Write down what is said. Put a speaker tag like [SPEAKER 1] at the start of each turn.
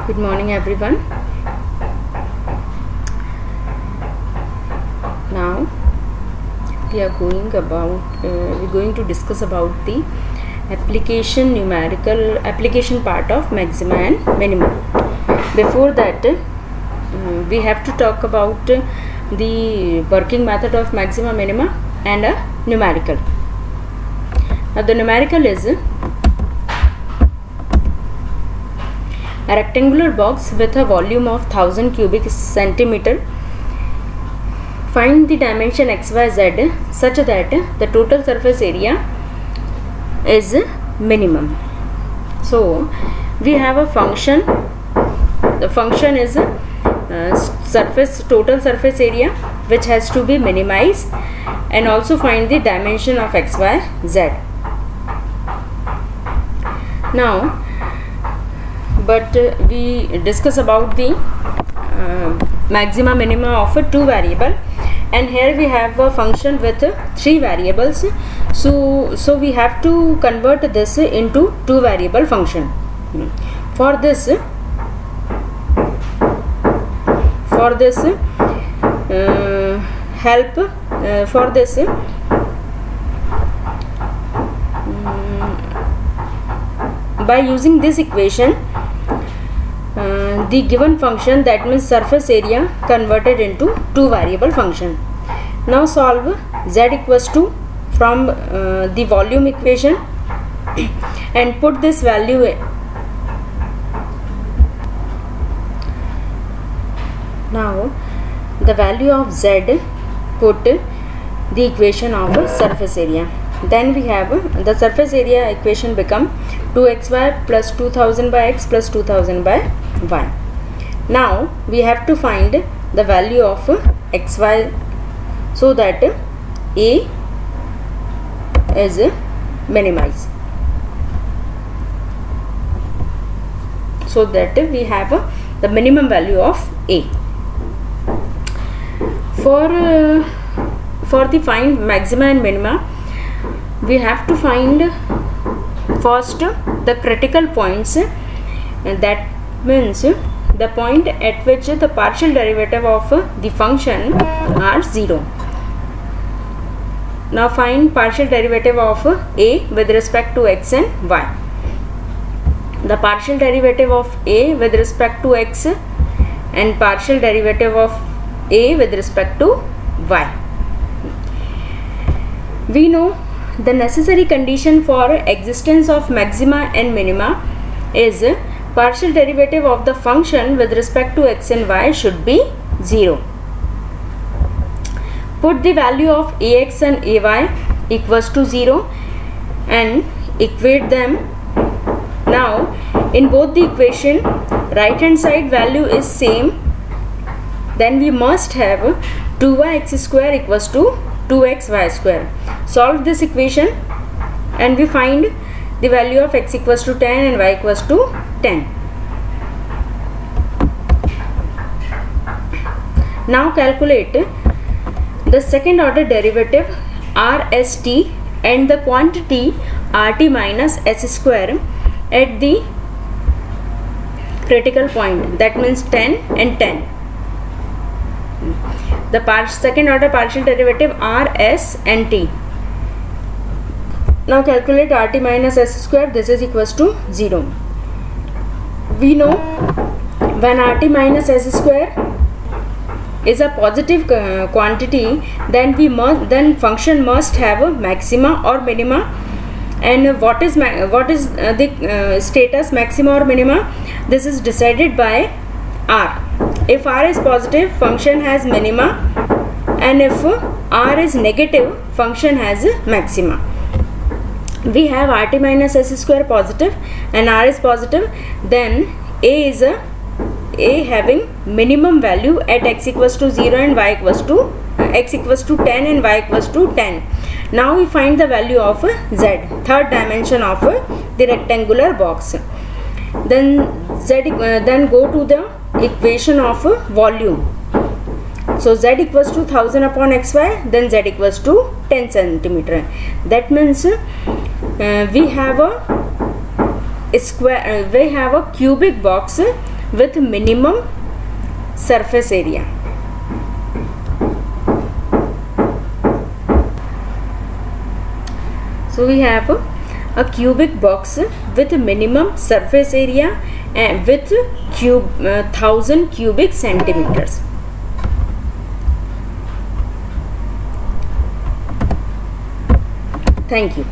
[SPEAKER 1] Good morning everyone. Now we are going to discuss about the numerical application part of maxima and minima. Before that we have to talk about the working method of maxima, minima and a numerical. Now the numerical is a rectangular box with a volume of 1000 cubic centimeter. Find the dimension xyz such that the total surface area is minimum. So we have a function. The function is total surface area, which has to be minimized, and also find the dimension of xyz. Now we discuss about the maxima minima of a two variable, and here we have a function with three variables. So we have to convert this into two variable function. For this by using this equation, the given function, that means surface area, converted into two variable function. Now solve z equals to from the volume equation and put this value in. Now the value of z, put the equation of surface area. Then we have the surface area equation become 2xy plus 2000 by x plus 2000 by y. Now we have to find the value of xy so that a is minimized, so that we have the minimum value of a. For the find maxima and minima, we have to find first the critical points, that means the point at which the partial derivative of the function are 0. Now find partial derivative of a with respect to x and y. The partial derivative of a with respect to x and partial derivative of a with respect to y. We know the necessary condition for existence of maxima and minima is partial derivative of the function with respect to x and y should be 0. Put the value of ax and ay equals to 0 and equate them. Now in both the equation, right hand side value is same, then we must have 2yx square equals to 2xy square. Solve this equation and we find the value of x equals to 10 and y equals to 10. Now calculate the second order derivative rst and the quantity rt minus s square at the critical point, that means 10 and 10. The second order partial derivative r, s and t. Now calculate rt minus s square. This is equals to 0. We know when rt minus s square is a positive quantity, then function must have a maxima or minima. And what is the status maxima or minima? This is decided by r. If r is positive, function has minima, and if r is negative, function has maxima. We have rt minus s square positive and r is positive, then a is having minimum value at x equals to 0 and y equals to x equals to 10 and y equals to 10. Now we find the value of z, third dimension of the rectangular box. Then go to the equation of volume. So z equals to 1000 upon xy, then z equals to 10 centimeter. That means we have a cubic box with minimum surface area. So we have a cubic box with minimum surface area and with 1000 cubic centimeters. Thank you.